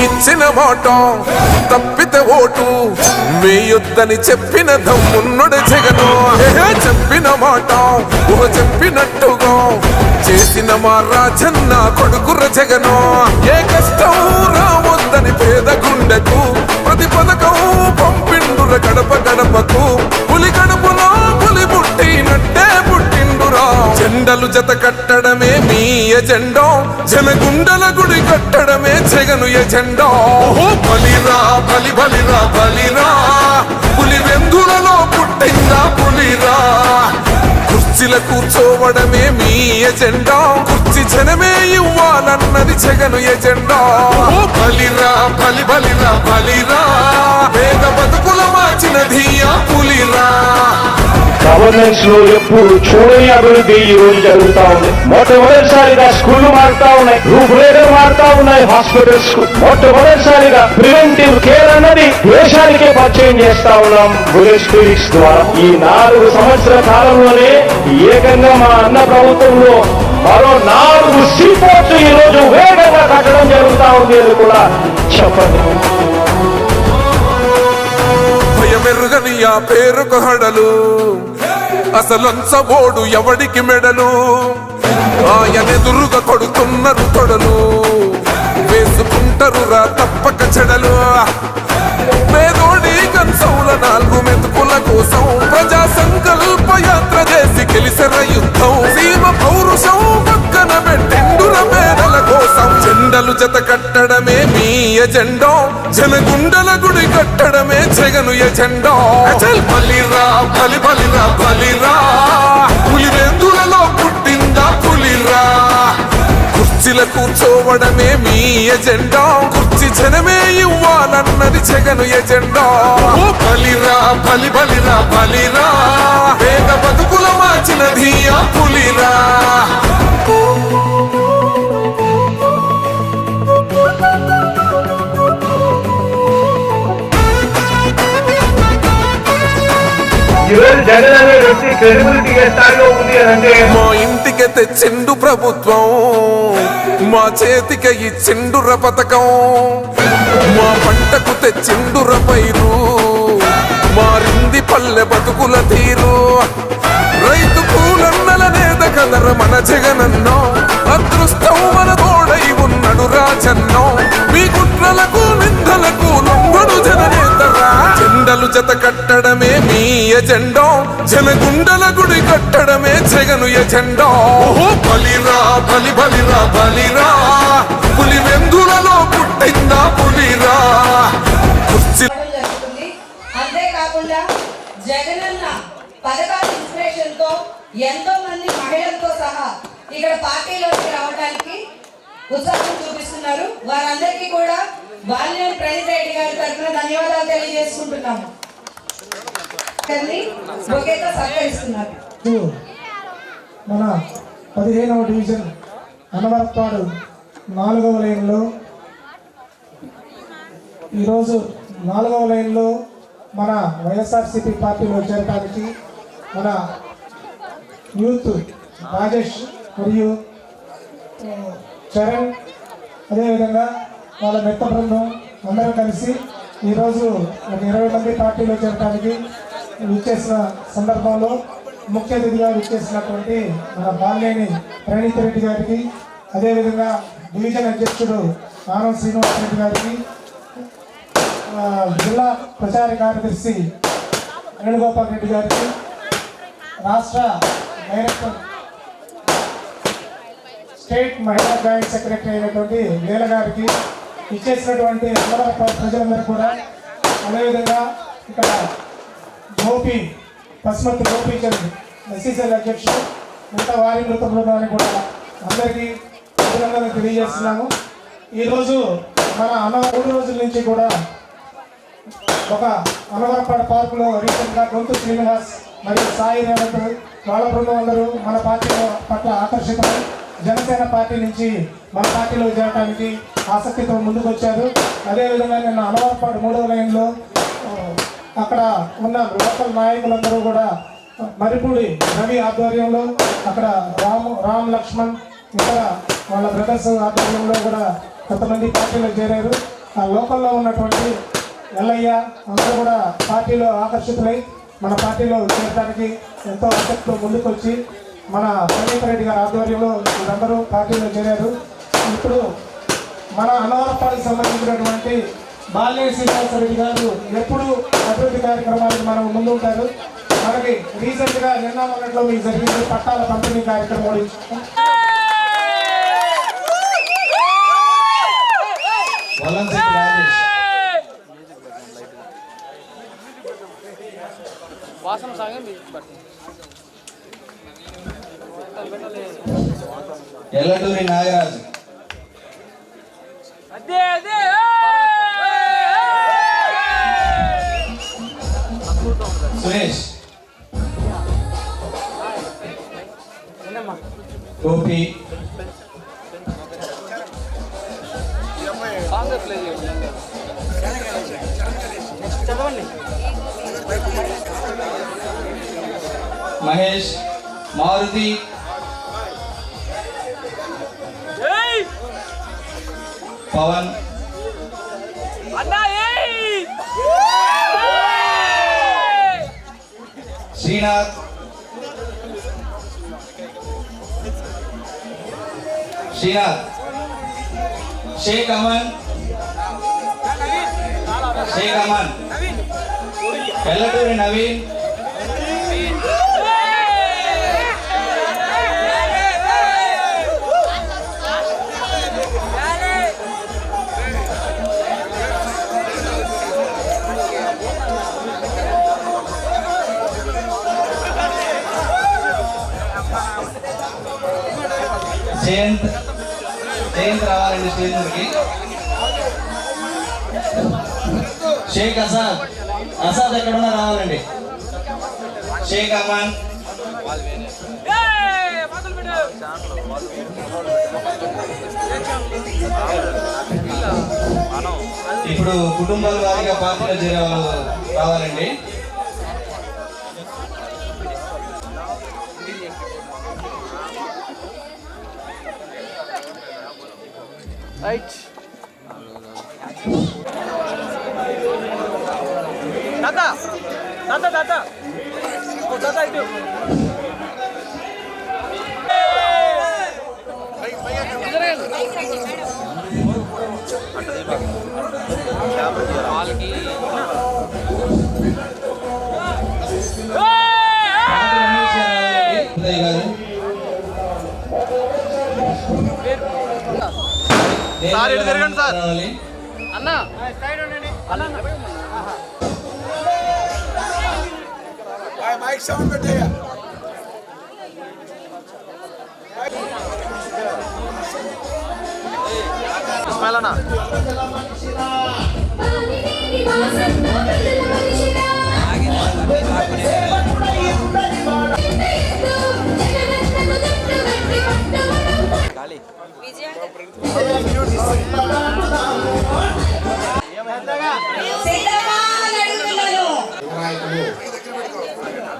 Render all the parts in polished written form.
ఇచ్చిన మాట తప్పితే ఓటు వేయొద్దని చెప్పిన దమ్మున్నడు జగను. చెప్పిన మాట చెప్పినట్టుగా చేసిన మా రాజన్న కొడుకుర జగను. ఏ కష్టం రావద్దని పేద గుండెకు ప్రతి పథకం పంపిండుర గడప గడపకు. పులి గడపలో పులి పుట్టినట్టే పుట్టిండురా. జెండలు జత కట్టడమే మీ ఎజెండా, జనగుండల గుడి కట్టడమే జగను ఎజెండా. బలిరా బలి బలిరా బలిరా, పులి వెందులలో పుట్టిందా పులిరా. కుర్చీల కూర్చోవడమే మీ ఎజెండా, కుర్చీ జనమే ఇవ్వాలన్నది జగను ఎజెండా. బలిరా బలి బలిరా బలిరా, పేద బతుకుల మార్చినది ఆ పులిరా. గవర్నెన్స్ లో ఎప్పుడు చూడని అభివృద్ధి ఈ రోజు జరుగుతా ఉంది. మొట్టమొదటిసారిగా స్కూళ్లు మారుతా ఉన్నాయి, రూపురేఖలు మారుతా ఉన్నాయి. హాస్పిటల్స్ మొట్టమొదటిసారిగా ప్రివెంటివ్ కేర్ అన్నది దేశానికే పరిచయం చేస్తా ఉన్నాం బుల్లెట్ క్లినిక్స్ ద్వారా. ఈ 4 సంవత్సరాల కాలంలోనే ఏకంగా మా అన్న ప్రభుత్వంలో మరో 4 సీపోర్ట్స్ ఈ రోజు వేగంగా కట్టడం జరుగుతా ఉంది అని కూడా చెప్పండి. భయమెరుగని ఆ పేరుకు హడలు, అసలంచబోడు ఎవడికి మెడలు. ఆయనెదురుగా కొడుతున్నారు తొడలు, వేసుకుంటారు రా తప్పక చెడలు. పేదోడి కంచంల 4 మెతుకుల కోసం ప్రజా సంకల్ప యాత్ర చేసి గెలిసిన యుద్ధం. సీమ పౌరుషం పక్కన పెట్టిండుర పేదల కోసం. జెండలు జత కట్టడమే మీ ఎజెండా, జనగుండల గుడి కట్టడమే జగను ఎజెండా. బలిరా బలి బలిరా బలిరా, పులి వెందులలో పుట్టిందా పులిరా. కుర్చీల కూర్చోవడమే మీ ఎజెండా, కుర్చీ జనమే ఇవ్వాలన్నది జగను ఎజెండా. బలిరా బలి బలిరా బలిరా, పేద బతుకుల మార్చినది ఆ పులిరా. జగన్ అనే వ్యక్తి క్రెడిబిలిటీ ఏ స్థాయిలో ఉంది అంటే, మా ఇంటికి తెచ్చిండు ప్రభుత్వం, మా చేతికి ఇచ్చిండుర పథకం. మా పంటకు తెచ్చిండుర పైరు, మారింది పల్లె బతుకుల తీరు. రైతు కూలన్నల నేత కదర మన జగనన్నో, అదృష్టం మన తోడై ఉన్నడు రాజన్నో. మీ కుట్రలకు నిందలకు లొంగడు జననేతరా. జెండలు జత కట్టడమే మీ ఎజెండా, జనగుండల గుడి కట్టడమే జగను ఎజెండా. బలిరా బలి బలిరా బలిరా, పులి వెందులలో పుట్టిందా పులిరా. అంతేకాకుండా జగనన్న పథకాల ఇన్స్పిరేషన్ తో ఎంతో మంది మహిళలతో సహా ఇక్కడ పార్టీలోకి రావడానికి ఉత్సాహం చూపిస్తున్నారు. వారందరికీ కూడా బాలినేని ప్రణీత్ రెడ్డి గారి తరఫున ధన్యవాదాలు తెలియజేసుకుంటున్నాము. సహకరిస్తున్నారు. మన 15వ డివిజన్ అనవరపాడు 4వ లైన్లో ఈరోజు 4వ లైన్లో మన వైఎస్ఆర్సీపీ పార్టీలో చేరడానికి మన యూత్ రాజేష్ మరియు చరణ్, అదేవిధంగా వాళ్ళ మిత్ర బృందం అందరం కలిసి ఈరోజు ఒక 20 మంది పార్టీలో చేరడానికి విచ్చేసిన సందర్భంలో ముఖ్య అతిథిగా విచ్చేసినటువంటి మన బాలినేని ప్రణీత్ రెడ్డి గారికి, అదేవిధంగా డివిజన్ అధ్యక్షుడు ఆనం శ్రీనివాస్ రెడ్డి గారికి, జిల్లా ప్రచార కార్యదర్శి వేణుగోపాల్ రెడ్డి గారికి, రాష్ట్ర డైరెక్టర్ స్టేట్ మహిళా జాయింట్ సెక్రటరీ అయినటువంటి లీల గారికి, ఇచ్చేసినటువంటి ప్రజలందరూ కూడా, అదేవిధంగా ఇక్కడ పసుమతి గోపీచంద్ ఎస్సీసీఎల్ అధ్యక్షుడు, మిగతా వారి మృత బృందాన్ని కూడా అందరికీ అభినందనలు తెలియజేస్తున్నాము. ఈరోజు మన 3 రోజుల నుంచి కూడా ఒక అనవరపాడు పార్కులో రీసెంట్గా గొంతు శ్రీనివాస్ మరియు సాయి రేవంత్ వాళ్ళ బృందం అందరూ మన పార్టీ పట్ల ఆకర్షితమై జనసేన పార్టీ నుంచి మన పార్టీలో చేరడానికి ఆసక్తితో ముందుకు వచ్చారు. అదేవిధంగా నిన్న అనవరపాడు 3వ లైన్లో అక్కడ ఉన్న లోకల్ నాయకులందరూ కూడా మరిపూడి రవి ఆధ్వర్యంలో, అక్కడ రామ్ లక్ష్మణ్ ఇతర వాళ్ళ బ్రదర్స్ ఆధ్వర్యంలో కూడా కొంతమంది పార్టీలో చేరారు. ఆ లోకల్లో ఉన్నటువంటి ఎల్లయ్య అందరూ కూడా పార్టీలో ఆకర్షితులై మన పార్టీలో చేరడానికి ఎంతో ఆసక్తితో ముందుకొచ్చి మన సందీప్ రెడ్డి గారి ఆధ్వర్యంలో వీరందరూ పార్టీలో చేరారు. ఇప్పుడు మన అన్నవరపాడికి సంబంధించినటువంటి బాలినేని శ్రీనివాసరెడ్డి గారు ఎప్పుడు అభివృద్ధి కార్యక్రమాలకు మనం ముందుంటారు. మనకి రీసెంట్గా నిన్న మొన్నట్లో మీకు జరిగింది పట్టాల పంపిణీ కార్యక్రమం కూడా ఇచ్చాము. ఎల్లటూరి నాగరాజు, సురేష్, గోపి, మహేష్, మారుతి, పవన్, శ్రీనాథ్, షేక్ అమన్, ఎల్లటూరి నవీన్, జయంత్ రావాలండి స్టేజ్ మీదకి. షేక్ అసాద్ ఎక్కడున్నా రావాలండి. షేక్ అమాన్, ఇప్పుడు కుటుంబాల వారిగా పార్టీలో చేరే వాళ్ళు రావాలండి.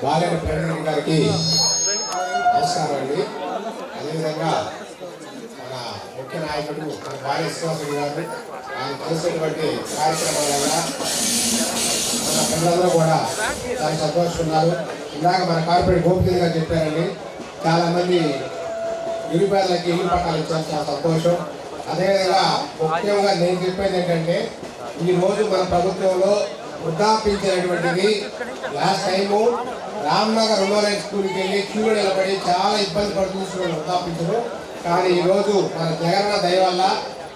బాలయ్య ప్రెసిడెంట్ గారికి నమస్కారం అండి. అదేవిధంగా మన ముఖ్య నాయకుడు మన బాలయ్య శ్రీనివాసరెడ్డి గారు ఆయన చేసేటువంటి కార్యక్రమాల వల్ల మన పిల్లలందరూ కూడా చాలా సంతోషిస్తున్నారు. ఇందాక మన కార్పొరేట్ గోపికలు గారు చెప్పారండి, చాలామంది నిరుపేదలకి ఇల్లు పట్టాలు ఇచ్చారు, చాలా సంతోషం. అదేవిధంగా ముఖ్యంగా నేను చెప్పేది ఏంటంటే, ఈరోజు మన ప్రభుత్వంలో వృద్ధాపించినటువంటిది లాస్ట్ టైము రామ్నగర్ రూరల్ స్కూల్కి వెళ్ళి క్యూలో నిలబడి చాలా ఇబ్బంది పడుతున్న వృద్ధాపించరు. కానీ ఈరోజు మన జగన్న దయ వల్ల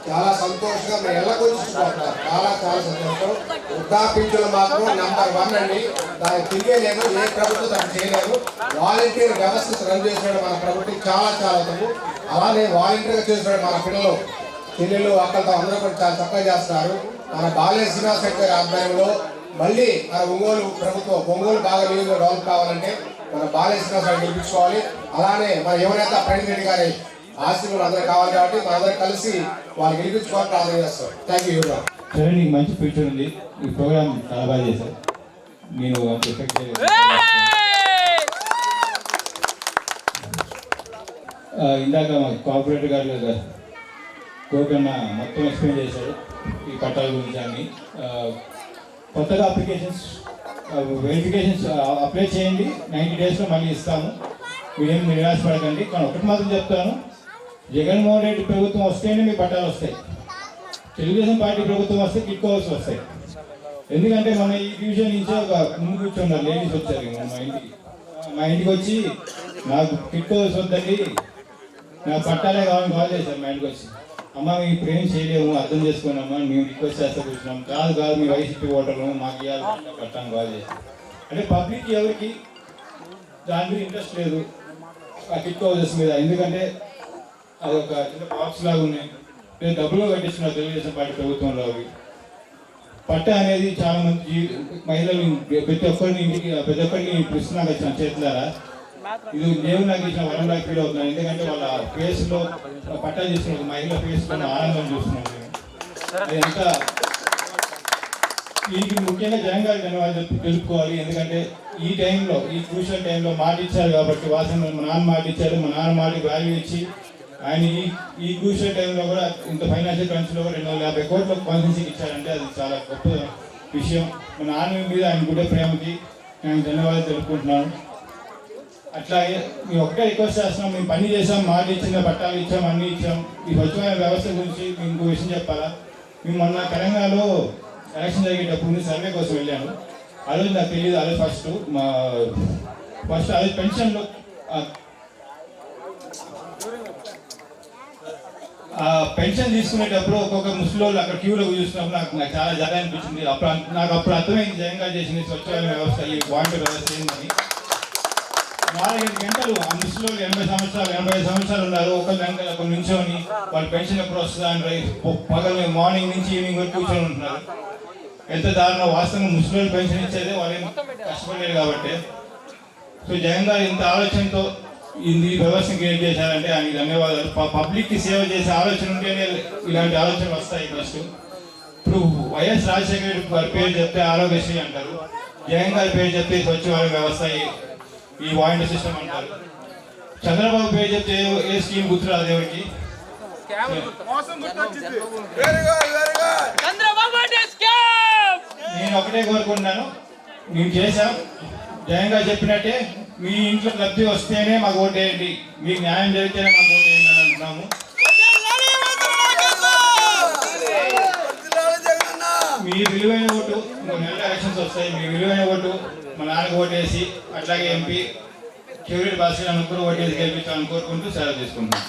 చాలా సంతోషంగా మేము ఎల్లకొచ్చుకుంటున్నాం. చాలా చాలా సంతోషం. వృద్ధాపించులు మాత్రం నంబర్ 1 అండి. దానికి తిరిగేలేదు, ఏ ప్రభుత్వం దాన్ని చేయలేదు. వాలంటీర్ వ్యవస్థ రన్ చేసిన మన ప్రభుత్వం చాలా చాలా తప్పు. అలానే వాలంటీర్గా చేసిన మన పిల్లలు చెల్లెలు అక్కలతో అందరూ కూడా చాలా చక్కగా చేస్తున్నారు. మన బాలయ్య శ్రీనివాసరెడ్డి గారి ఆధ్వర్యంలో మళ్ళీ మన ఒంగోలు బాగా నియోజకవర్గం డెవలప్ కావాలంటే మన బాలయ్య శ్రీనివాసరెడ్డి గెలిపించుకోవాలి. అలానే మన యువనేత ప్రణీత్ రెడ్డి గారి ఆశీర్వాదం అందరూ కావాలి కాబట్టి మనందరం కలిసి వాళ్ళు గెలిపించుకోవాలని ప్రార్థన చేస్తాం. Thank you. నీకు మంచి ఫ్యూచర్ ఉంది. ఈ ప్రోగ్రామ్ చాలా బాగా చేశారు. నేను ఎఫెక్ట్ ఇందాక మా కార్పొరేటర్ గారు గోకన్న మొత్తం ఎక్స్ప్లెయిన్ చేశాడు ఈ పట్టాల గురించి అన్ని. కొత్తగా అప్లికేషన్స్ వెరిఫికేషన్స్ అప్లై చేయండి, 90 డేస్లో మళ్ళీ ఇస్తాము, మీరేం నిరాశపడకండి. కానీ ఒకటి మాత్రం చెప్తాను, జగన్మోహన్ రెడ్డి ప్రభుత్వం వస్తేనే మీ పట్టాలు వస్తాయి, తెలుగుదేశం పార్టీ ప్రభుత్వం వస్తే కిట్కోవాల్సి వస్తాయి. ఎందుకంటే మన ఈ డివిజన్ నుంచి ఒక ముందు కూర్చున్నారు లేడీస్ వచ్చారు మా ఇంటికి వచ్చి నాకు కిట్కోవాల్సి వద్దండి, నాకు పట్టాలే కావాలని కాల్ చేశారు మా ఇంటికి వచ్చి. అమ్మ మేము ఇప్పుడు ఏం చేయలేము, అర్థం చేసుకున్నామా, మేము రిక్వెస్ట్ చేస్తా కూర్చున్నాం. కాదు మీ వైసీపీ ఓటర్లు మాకు ఇవ్వాలి పట్టాను కాల్ చేశారు. అంటే పబ్లిక్ ఎవరికి దాని మీద ఇంట్రెస్ట్ లేదు ఆ కిట్ హౌసెస్ మీద, ఎందుకంటే అది ఒక చిన్న బాక్స్ లాగా ఉన్నాయి, డబ్బులు కట్టిస్తున్నారు తెలుగుదేశం పార్టీ ప్రభుత్వంలో. అవి పట్ట అనేది చాలా మంది మహిళలు ప్రతి ఒక్కరిని ఇస్తున్నా వచ్చిన చేతులారా, ఇది దేవుడు నాకు ఇచ్చిన వరంలా ఫీల్ అవుతున్నాను. ఎందుకంటే వాళ్ళ ఫేస్లో పట్టా చేస్తున్న మహిళ ఫేస్లో ఆనందం చూస్తున్నాం మేము. అది ఎంత వీటికి ముఖ్యంగా జనంగా ధన్యవాదాలు తెలుపుకోవాలి. ఎందుకంటే ఈ టైంలో, ఈ క్రూషియల్ టైంలో మాట ఇచ్చారు కాబట్టి, వాసన మా నాన్న మాట ఇచ్చారు, మా నాన్న మాటకి వాల్యూ ఇచ్చి ఆయన ఈ క్రూషియల్ టైంలో కూడా ఇంత ఫైనాన్షియల్ క్రైమ్స్లో కూడా 250 కోట్ల కాన్సెన్సీకి ఇచ్చారంటే అది చాలా గొప్ప విషయం. మా నాన్న మీద ఆయన గుడ్డ ప్రేమకి నేను ధన్యవాదాలు తెలుపుకుంటున్నాను. అట్లాగే మేము ఒకటే రిక్వెస్ట్ చేస్తున్నాం, మేము పని చేసాం, మాట ఇచ్చిన పట్టాలు ఇచ్చాం, అన్నీ ఇచ్చాం. ఈ స్వచ్ఛమైన వ్యవస్థ గురించి మీకు ఇంకో విషయం చెప్పాలా. మేము మొన్న తెలంగాణలో ఎలక్షన్ జరిగేటప్పుడు సర్వే కోసం వెళ్ళాను. ఆ రోజు నాకు తెలియదు, అదే ఫస్ట్ అదే పెన్షన్లో పెన్షన్ తీసుకునేటప్పుడు ఒక్కొక్క ముసలోళ్ళు అక్కడ క్యూలో చూసినప్పుడు నాకు చాలా జగ అనిపించింది. అప్పుడు అర్థమైంది జగన్గా చేసింది స్వచ్ఛమైన వ్యవస్థ, ఈ వాలంటీర్ వ్యవస్థ ఏందని. 4-5 గంటలు ఆ ముసలోళ్ళు 80 సంవత్సరాలు ఉన్నారు, ఒక గంటలు అక్కడ నుంచొని వాళ్ళు పెన్షన్ ఎప్పుడు వస్తుందా అని పగలు మార్నింగ్ నుంచి ఈవినింగ్ వరకు కూర్చొని ఉంటున్నారు. ఎంత దారుణం. వాస్తవంగా ముసలోళ్ళు పెన్షన్ ఇచ్చేదే వాళ్ళు ఏం కష్టపడలేదు కాబట్టి. సో జగన్ గారు ఇంత ఆలోచనతో ఈ వ్యవస్థను క్రియేట్ చేశారంటే ఆయనకి ధన్యవాదాలు. పబ్లిక్కి సేవ చేసే ఆలోచన ఉంటేనే ఇలాంటి ఆలోచనలు వస్తాయి. ఫస్ట్ ఇప్పుడు వైఎస్ రాజశేఖర రెడ్డి గారి పేరు చెప్తే ఆరోగ్యశ్రీ అంటారు, జగన్ గారి పేరు చెప్తే స్వచ్ఛమైన వ్యవస్థ, ఈ వాలంటీర్ సిస్టమ్ అంటారు. చంద్రబాబు పేరు చెప్తే ఏ స్కీమ్ గుర్తురాదు ఎవరికి. నేను ఒకటే కోరుకుంటున్నాను, మేము చేశాం జగన్ గారు చెప్పినట్టే, మీ ఇంట్లో లబ్ధి వస్తేనే మాకు ఓటేయండి, మీకు న్యాయం జరిగితేనే మాకు ఓటేయండి అని అంటున్నాము. మీ విలువైన ఓటు, 3 నెలల ఎలక్షన్స్ వస్తాయి, మీ విలువైన ఓటు మా నాన్నకు ఓటేసి, అట్లాగే ఎంపీ చెవిరెడ్డి భాస్కర్ అనుకుని ఓటేసి గెలిపించాలని కోరుకుంటూ సెలవు తీసుకుంటున్నాం.